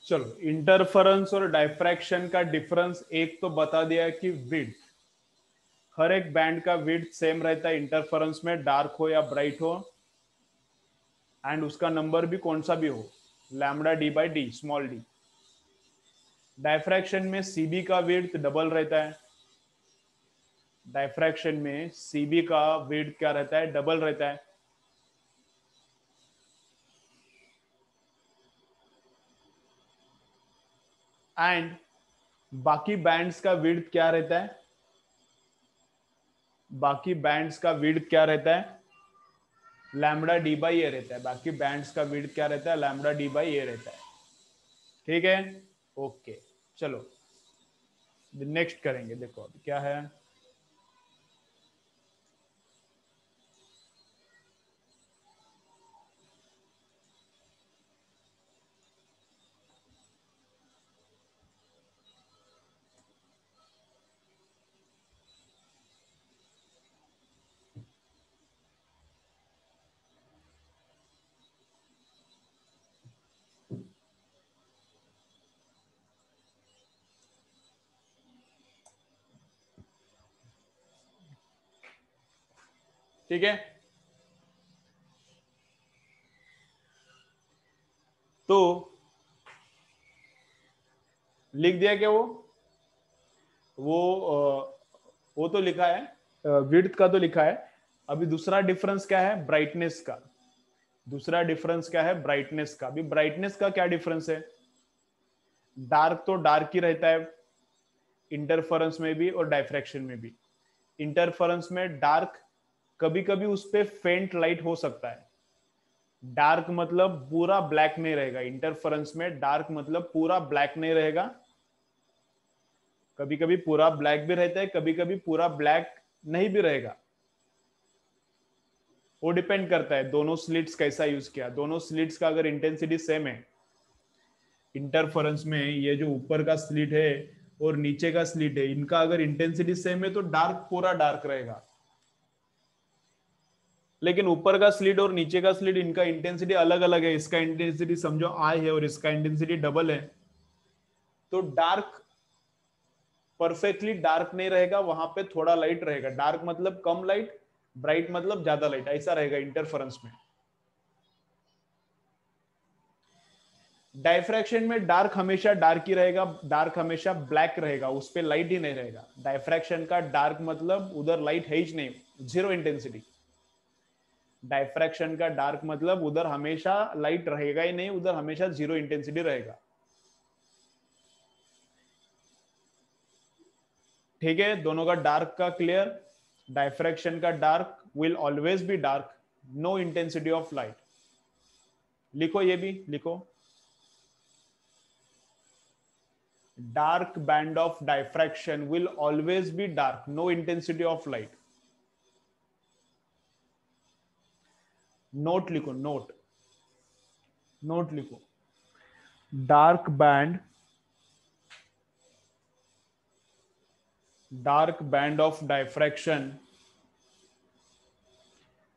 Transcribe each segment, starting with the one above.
चलो, इंटरफेरेंस और डायफ्रैक्शन का डिफरेंस एक तो बता दिया कि विड्थ, हर एक बैंड का विड्थ सेम रहता है इंटरफेरेंस में, डार्क हो या ब्राइट हो, एंड उसका नंबर भी कौन सा भी हो, lambda D by D, small D. Diffraction में सीबी का विड्थ डबल रहता है, डायफ्रैक्शन में सीबी का विड्थ क्या रहता है, डबल रहता है। एंड बाकी बैंड्स का विड्थ क्या रहता है, बाकी बैंड्स का विड्थ क्या रहता है, लैम्डा डी बाई ए रहता है। बाकी बैंड्स का विड्थ क्या रहता है, लैम्डा डी बाई ए रहता है। ठीक है, ओके। चलो नेक्स्ट करेंगे, देखो अभी क्या है। ठीक है, तो लिख दिया क्या वो तो लिखा है, विड्थ का तो लिखा है। अभी दूसरा डिफरेंस क्या है, ब्राइटनेस का। दूसरा डिफरेंस क्या है, ब्राइटनेस का। अभी ब्राइटनेस का क्या डिफरेंस है, डार्क तो डार्क ही रहता है इंटरफेरेंस में भी और डायफ्रैक्शन में भी। इंटरफेरेंस में डार्क, कभी कभी उस पर फेंट लाइट हो सकता है। डार्क मतलब पूरा ब्लैक नहीं रहेगा, इंटरफेरेंस में डार्क मतलब पूरा ब्लैक नहीं रहेगा, कभी कभी पूरा ब्लैक भी रहता है, कभी कभी पूरा ब्लैक नहीं भी रहेगा। वो डिपेंड करता है दोनों स्लिट्स कैसा यूज किया। दोनों स्लिट्स का अगर इंटेंसिटी सेम है, इंटरफेरेंस में ये जो ऊपर का स्लिट है और नीचे का स्लिट है, इनका अगर इंटेंसिटी सेम है तो डार्क पूरा डार्क रहेगा। लेकिन ऊपर का स्लिट और नीचे का स्लिट, इनका इंटेंसिटी अलग अलग है। इसका इंटेंसिटी समझो आई है और इसका इंटेंसिटी डबल है, तो डार्क परफेक्टली डार्क नहीं रहेगा, वहां पे थोड़ा लाइट रहेगा। डार्क मतलब कम लाइट, ब्राइट मतलब ज्यादा लाइट, ऐसा रहेगा इंटरफेरेंस में। डायफ्रैक्शन में डार्क हमेशा डार्क ही रहेगा, डार्क हमेशा ब्लैक रहेगा, उस पर लाइट ही नहीं रहेगा। डायफ्रैक्शन का डार्क मतलब उधर लाइट है ही नहीं, जीरो इंटेंसिटी। डायफ्रैक्शन का डार्क मतलब उधर हमेशा लाइट रहेगा ही नहीं, उधर हमेशा जीरो इंटेंसिटी रहेगा। ठीक है, दोनों का डार्क का क्लियर। डायफ्रैक्शन का dark will always be dark, no intensity of light. लिखो, ये भी लिखो, dark band of diffraction will always be dark, no intensity of light. Note लिखो, नोट नोट लिखो, dark band, dark band of diffraction,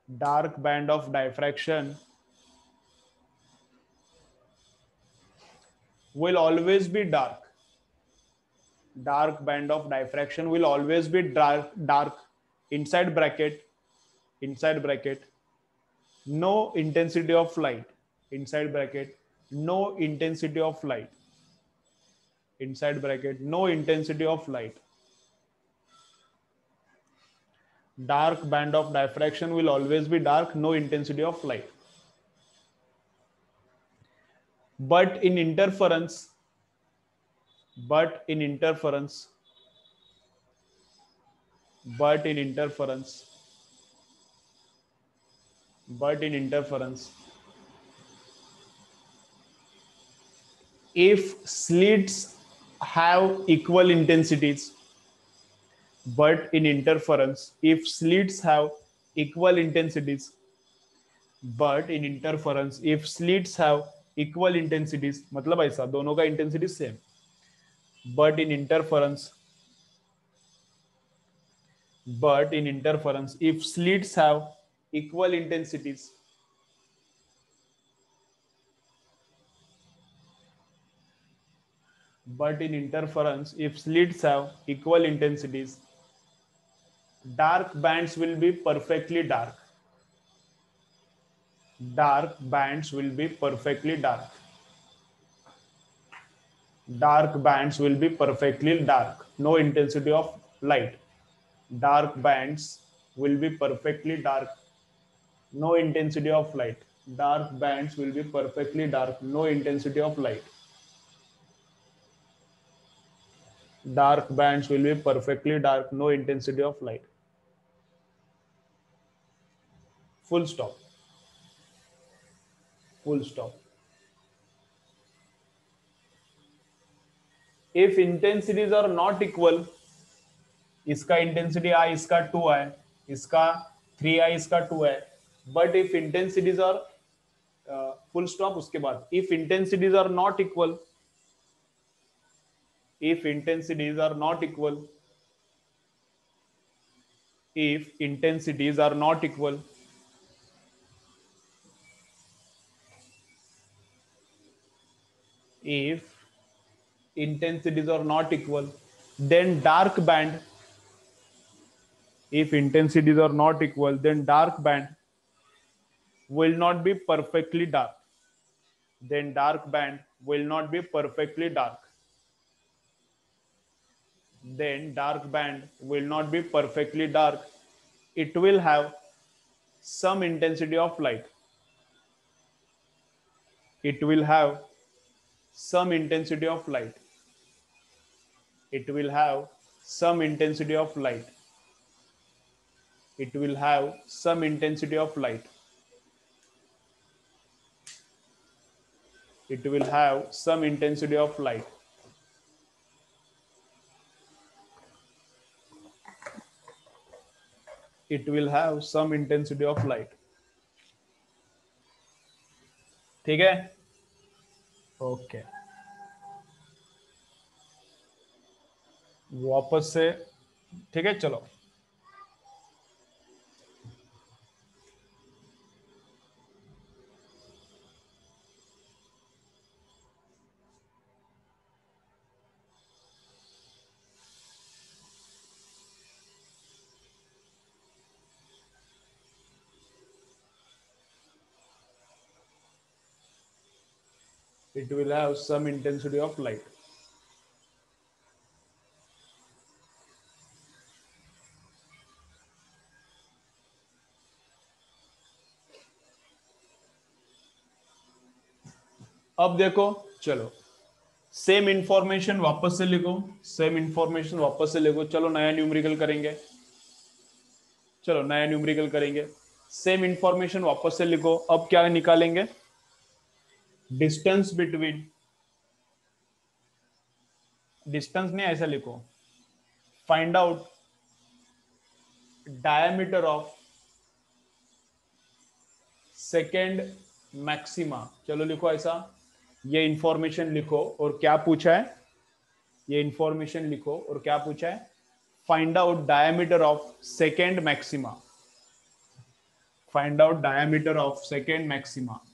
dark band of diffraction will always be dark. Dark band of diffraction will always be dark, dark, inside bracket, inside bracket, no intensity of light, inside bracket, no intensity of light, inside bracket, no intensity of light. Dark band of diffraction will always be dark, no intensity of light. But in interference, but in interference, but in interference, but in interference, if slits have equal intensities, but in interference, if slits have equal intensities, but in interference, if slits have equal intensities, मतलब ऐसा दोनों का intensity same, but in interference, but in interference, if slits have equal intensities, but in interference, if slits have equal intensities, dark bands will be perfectly dark. Dark bands will be perfectly dark. Dark bands will be perfectly dark. No intensity of light. Dark bands will be perfectly dark. No intensity of light. Dark bands will be perfectly dark. No intensity of light. Dark bands will be perfectly dark. No intensity of light. Full stop. Full stop. If intensities are not equal, इसका intensity I, इसका 2 है, इसका 3 है, इसका 2 है, but if intensities are full stop, उसके बाद if intensities are not equal, if intensities are not equal, if intensities are not equal, if intensities are not equal, then dark band, if intensities are not equal, then dark band will not be perfectly dark. Then dark band will not be perfectly dark. Then dark band will not be perfectly dark. It will have some intensity of light. It will have some intensity of light. It will have some intensity of light. It will have some intensity of light. It will have some intensity of light. It will have some intensity of light. ठीक है? Okay, वापस से, ठीक है, चलो। It will have some intensity of light. अब देखो, चलो सेम इंफॉर्मेशन वापस से लिखो, सेम इंफॉर्मेशन वापस से लिखो। चलो नया न्यूमेरिकल करेंगे, चलो नया न्यूमेरिकल करेंगे। सेम इंफॉर्मेशन वापस से लिखो। अब क्या निकालेंगे? डिस्टेंस बिटवीन, डिस्टेंस नहीं, ऐसा लिखो, find out diameter of second maxima. चलो लिखो ऐसा, ये इंफॉर्मेशन लिखो और क्या पूछा है, ये इंफॉर्मेशन लिखो और क्या पूछा है, find out diameter of second maxima. Find out diameter of second maxima.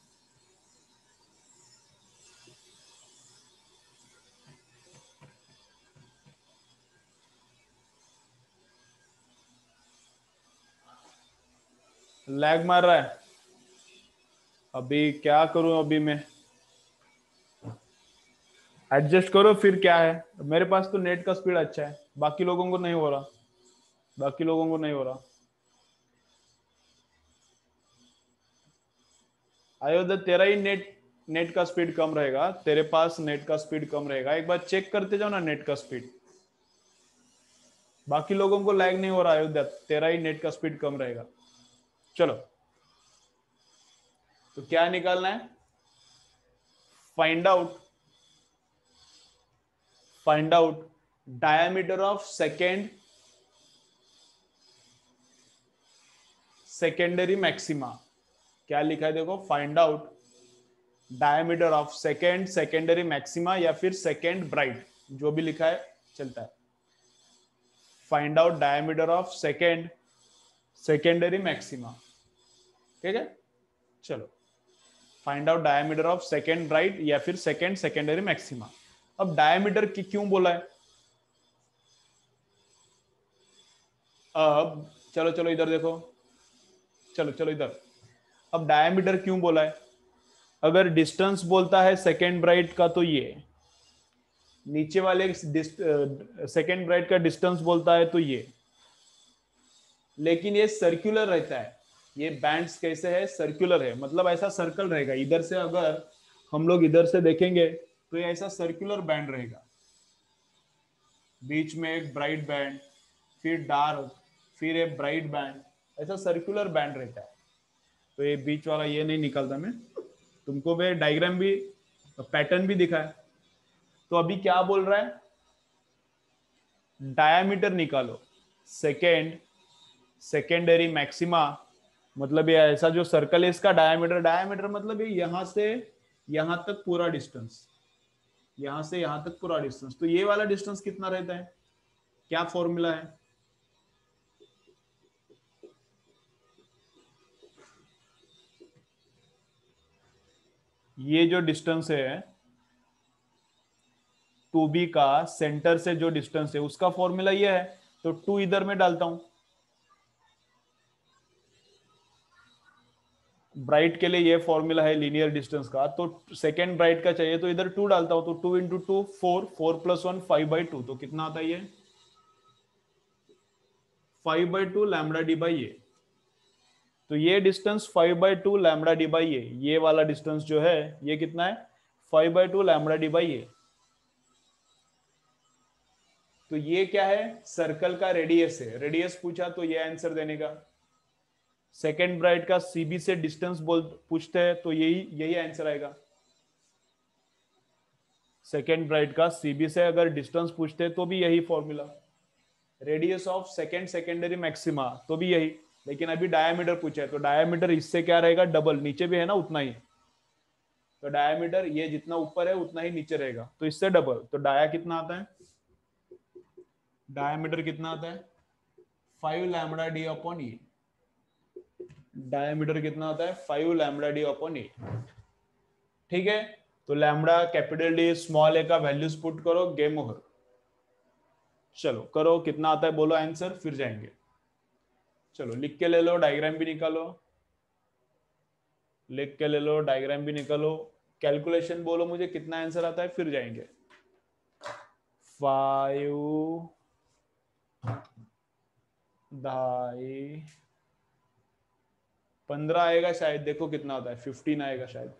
Lag मार रहा है, अभी क्या करूं? अभी मैं एडजस्ट करो, फिर क्या है, मेरे पास तो नेट का स्पीड अच्छा है, बाकी लोगों को नहीं हो रहा, बाकी लोगों को नहीं हो रहा। अयोध्या, तेरा ही नेट का स्पीड कम रहेगा, तेरे पास नेट का स्पीड कम रहेगा, एक बार चेक करते जाओ ना नेट का स्पीड। बाकी लोगों को लैग नहीं हो रहा अयोध्या, तेरा ही नेट का स्पीड कम रहेगा। चलो, तो क्या निकालना है? Find out diameter of secondary maxima. क्या लिखा है देखो, find out diameter of secondary maxima या फिर सेकेंड ब्राइट, जो भी लिखा है चलता है। Find out diameter of secondary maxima, ठीक है। चलो, find out diameter of second bright या फिर सेकेंडरी मैक्सिमा। अब डायमीटर क्यों बोला है? अब चलो चलो इधर देखो, चलो चलो इधर। अब डायमीटर क्यों बोला है? अगर डिस्टेंस बोलता है सेकेंड ब्राइट का तो ये, नीचे वाले सेकेंड ब्राइट का डिस्टेंस बोलता है तो ये, लेकिन ये सर्कुलर रहता है। ये बैंड्स कैसे है? सर्कुलर है, मतलब ऐसा सर्कल रहेगा। इधर से अगर हम लोग इधर से देखेंगे तो ये ऐसा सर्कुलर बैंड रहेगा, बीच में एक ब्राइट बैंड, फिर डार्क, फिर एक ब्राइट बैंड, ऐसा सर्कुलर बैंड रहता है। तो ये बीच वाला ये नहीं निकालता मैं, तुमको मैं डायग्राम भी, पैटर्न भी दिखाया। तो अभी क्या बोल रहा है? डायामीटर निकालो, सेकेंडरी मैक्सिमा, मतलब ये ऐसा जो सर्कल है इसका डायामीटर, डायामीटर मतलब ये यहां से यहां तक पूरा डिस्टेंस, यहां से यहां तक पूरा डिस्टेंस। तो ये वाला डिस्टेंस कितना रहता है? क्या फॉर्मूला है? ये जो डिस्टेंस है 2b का सेंटर से जो डिस्टेंस है उसका फॉर्मूला ये है। तो 2 इधर में डालता हूं, ब्राइट के लिए ये फॉर्मूला है लीनियर डिस्टेंस का। तो सेकेंड ब्राइट का चाहिए तो इधर 2 डालता हूं, तो 2 इंटू 2 4, 4 प्लस 1 5/2। तो कितना आता है ये? 5/2 लैम्बडा डी बाई ए। तो ये डिस्टेंस 5/2 लैम्बडा डी बाई ए, ये वाला डिस्टेंस जो है ये कितना है? 5/2 लैम्बडा डी बाई ए। तो ये क्या है? सर्कल का रेडियस है। रेडियस पूछा तो ये आंसर देने का। सेकेंड ब्राइट का सीबी से डिस्टेंस बोल पूछते हैं तो यही यही आंसर आएगा। सेकेंड ब्राइट का सीबी से अगर डिस्टेंस पूछते हैं तो भी यही formula. Radius of secondary maxima तो भी यही। लेकिन अभी डायमीटर पूछा है तो डायमीटर इससे क्या रहेगा? डबल, नीचे भी है ना उतना ही। तो डायमीटर ये जितना ऊपर है उतना ही नीचे रहेगा, तो इससे डबल। तो डाया कितना आता है? डायमीटर कितना आता है? 5 लैम्बडा डी अपॉन ई। डायमीटर कितना आता है? 5 लैम्बडा डी अपॉन ई। ठीक है, तो लैम्बडा कैपिटल डी स्मॉल ए का वैल्यूज पुट करो, गेम ओवर। चलो करो, कितना आता है बोलो आंसर, फिर जाएंगे। चलो लिख के ले लो, डायग्राम भी निकालो, लिख के ले लो, डायग्राम भी निकालो, कैलकुलेशन बोलो मुझे कितना आंसर आता है, फिर जाएंगे। 5 ढाई 15 आएगा शायद, देखो कितना आता है, 15 आएगा शायद।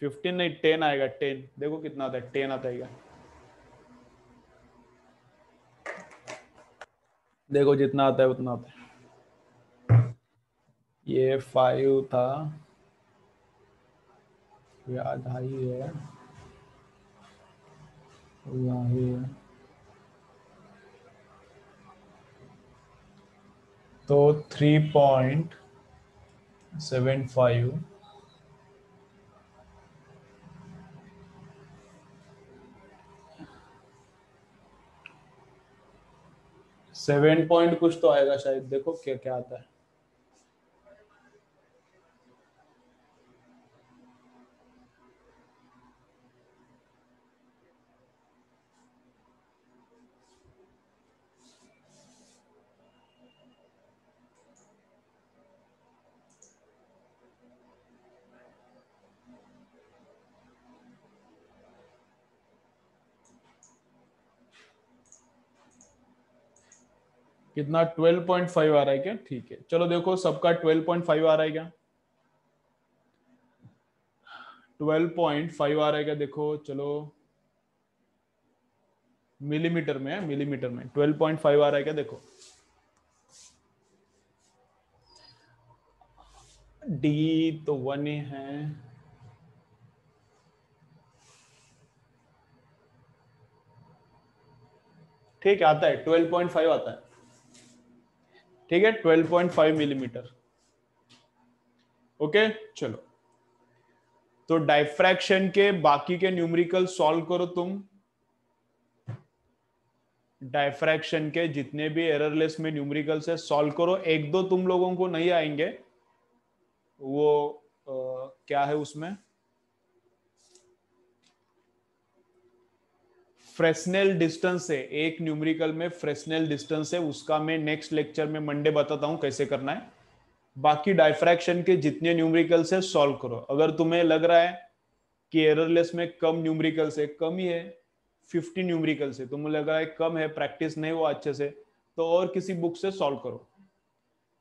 15 नहीं 10 आएगा, 10 देखो कितना आता है, 10 आता है क्या? देखो जितना आता है उतना आता है। ये 5 था, ये आधा ही है, यहाँ ही है। तो 3.75 7 पॉइंट कुछ तो आएगा शायद, देखो क्या क्या आता है। कितना? 12.5 आ रहा है क्या? ठीक है, चलो देखो सबका 12.5 आ रहा है क्या? 12.5 आ रहा है क्या? देखो चलो, मिलीमीटर में है, मिलीमीटर में 12.5 आ रहा है क्या? देखो डी तो 1 ही है, ठीक है आता है 12.5 आता है, ठीक है 12.5 मिलीमीटर। ओके चलो, तो डाइफ्रैक्शन के बाकी के न्यूमेरिकल सॉल्व करो तुम। डाइफ्रैक्शन के जितने भी एररलेस में न्यूमेरिकल्स है सॉल्व करो। एक दो तुम लोगों को नहीं आएंगे, वो क्या है उसमें, फ्रेस्नेल डिस्टेंस है, एक न्यूमेरिकल में फ्रेस्नेल डिस्टेंस है, उसका मैं नेक्स्ट लेक्चर में मंडे बताता हूं कैसे करना है। बाकी डायफ्रैक्शन के जितने न्यूमेरिकल्स है सॉल्व करो। अगर तुम्हें लग रहा है कि एररलेस में कम न्यूमेरिकल्स है, कम ही है, 50 न्यूमेरिकल्स है, तुम्हें लग रहा है कम है, प्रैक्टिस नहीं हुआ अच्छे से, तो और किसी बुक से सॉल्व करो,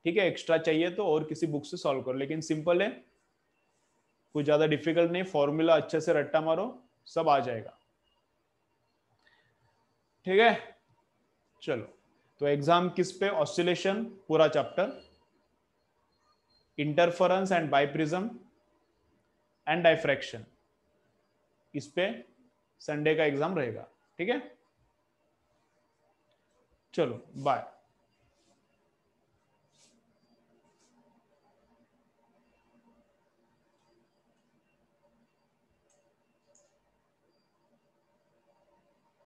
ठीक है। एक्स्ट्रा चाहिए तो और किसी बुक से सॉल्व करो, लेकिन सिंपल है, कुछ ज्यादा डिफिकल्ट नहीं, फॉर्मूला अच्छे से रट्टा मारो, सब आ जाएगा, ठीक है। चलो, तो एग्जाम किस पे? ऑसिलेशन पूरा chapter, interference and biprism and diffraction, इस पे संडे का एग्जाम रहेगा, ठीक है। चलो बाय।